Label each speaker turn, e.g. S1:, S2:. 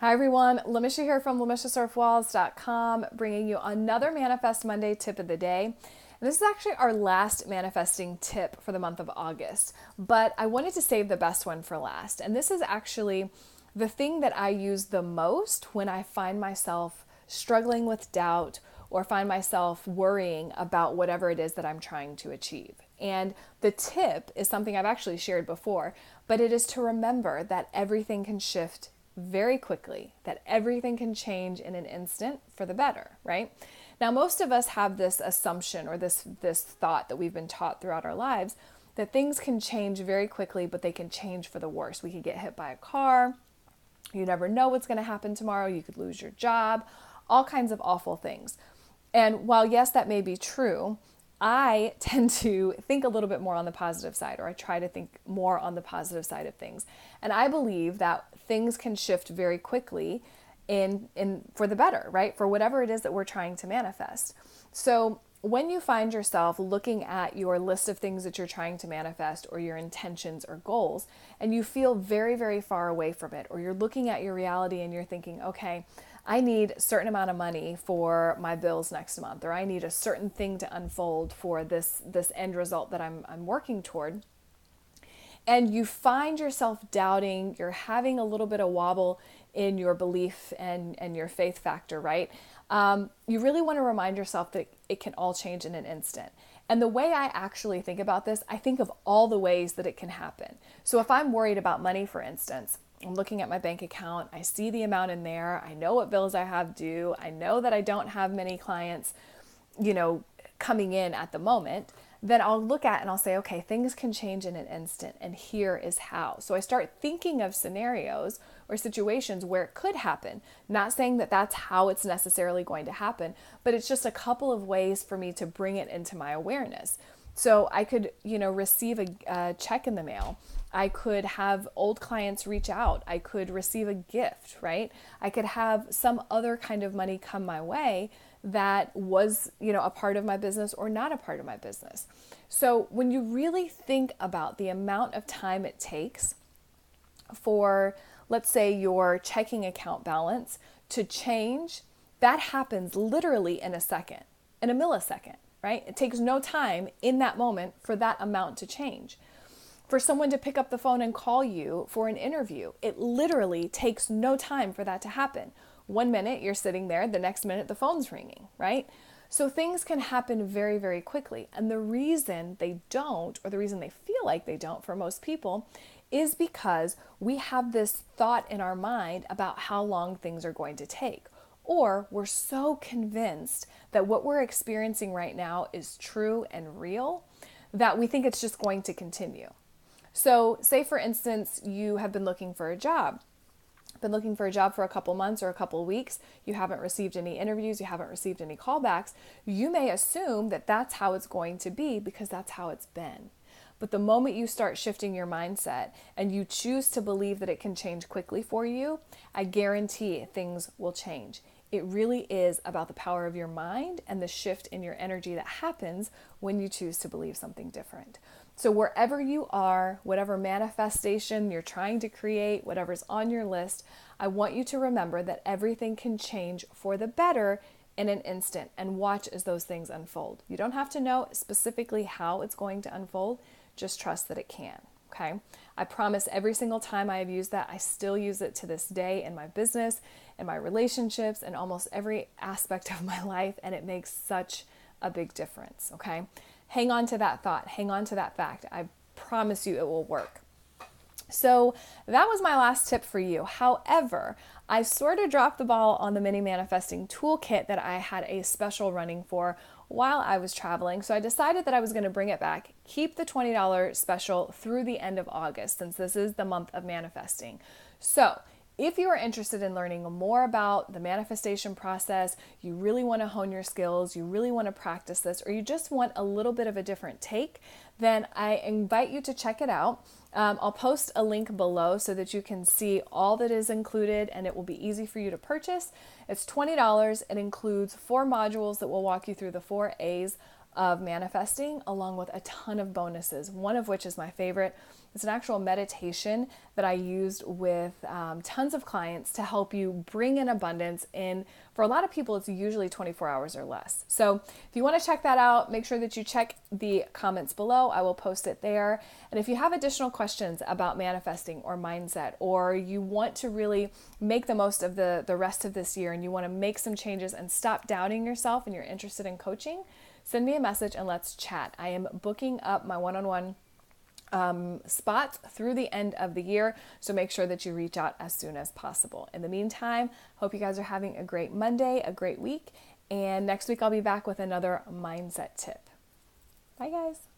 S1: Hi everyone, Lamisha here from LamishaSerf-Walls.com, bringing you another Manifest Monday tip of the day. And this is actually our last manifesting tip for the month of August, but I wanted to save the best one for last. And this is actually the thing that I use the most when I find myself struggling with doubt or find myself worrying about whatever it is that I'm trying to achieve. And the tip is something I've actually shared before, but it is to remember that everything can shift very quickly, that everything can change in an instant for the better, right? Now, most of us have this assumption or this thought that we've been taught throughout our lives that things can change very quickly, but they can change for the worse. We could get hit by a car. You never know what's going to happen tomorrow. You could lose your job, all kinds of awful things. And while yes, that may be true, I tend to think a little bit more on the positive side, or I try to think more on the positive side of things. And I believe that things can shift very quickly in for the better, right? For whatever it is that we're trying to manifest. So when you find yourself looking at your list of things that you're trying to manifest or your intentions or goals, and you feel very, very far away from it, or you're looking at your reality and you're thinking, okay, I need a certain amount of money for my bills next month, or I need a certain thing to unfold for this end result that I'm working toward. And you find yourself doubting, you're having a little bit of wobble in your belief and your faith factor, right? You really want to remind yourself that it can all change in an instant. And the way I actually think about this, I think of all the ways that it can happen. So if I'm worried about money, for instance, I'm looking at my bank account, I see the amount in there, I know what bills I have due, I know that I don't have many clients, coming in at the moment, then I'll look at and I'll say, okay, things can change in an instant, and here is how. So I start thinking of scenarios or situations where it could happen. Not saying that that's how it's necessarily going to happen, but it's just a couple of ways for me to bring it into my awareness. So I could, receive a check in the mail. I could have old clients reach out. I could receive a gift, right? I could have some other kind of money come my way that was, a part of my business or not a part of my business. So when you really think about the amount of time it takes for, let's say, your checking account balance to change, that happens literally in a second, in a millisecond, right? It takes no time in that moment for that amount to change. For someone to pick up the phone and call you for an interview, it literally takes no time for that to happen. 1 minute you're sitting there, the next minute the phone's ringing, right? So things can happen very, very quickly. And the reason they don't, or the reason they feel like they don't for most people, is because we have this thought in our mind about how long things are going to take. Or we're so convinced that what we're experiencing right now is true and real that we think it's just going to continue. So say, for instance, you have been looking for a job. Been looking for a job for a couple months or a couple weeks. You haven't received any interviews. You haven't received any callbacks. You may assume that that's how it's going to be because that's how it's been. But the moment you start shifting your mindset and you choose to believe that it can change quickly for you, I guarantee things will change. It really is about the power of your mind and the shift in your energy that happens when you choose to believe something different. So wherever you are, whatever manifestation you're trying to create, whatever's on your list, I want you to remember that everything can change for the better in an instant, and watch as those things unfold. You don't have to know specifically how it's going to unfold, just trust that it can. Okay. I promise every single time I have used that, I still use it to this day in my business, in my relationships, and almost every aspect of my life. And it makes such a big difference. Okay. Hang on to that thought. Hang on to that fact. I promise you it will work. So that was my last tip for you. However, I sort of dropped the ball on the mini manifesting toolkit that I had a special running for while I was traveling. So I decided that I was going to bring it back, keep the $20 special through the end of August, since this is the month of manifesting. So if you are interested in learning more about the manifestation process, you really want to hone your skills, you really want to practice this, or you just want a little bit of a different take, then I invite you to check it out. I'll post a link below so that you can see all that is included, and it will be easy for you to purchase. It's $20. It includes 4 modules that will walk you through the 4 A's of manifesting, along with a ton of bonuses, one of which is my favorite, It's an actual meditation that I used with tons of clients to help you bring in abundance in. For a lot of people, it's usually 24 hours or less. So if you want to check that out, make sure that you check the comments below. I will post it there. And if you have additional questions about manifesting or mindset, or you want to really make the most of the rest of this year and you want to make some changes and stop doubting yourself and you're interested in coaching, send me a message and let's chat. I am booking up my one-on-one spots through the end of the year, so make sure that you reach out as soon as possible. In the meantime, hope you guys are having a great Monday, a great week, and next week I'll be back with another mindset tip. Bye guys.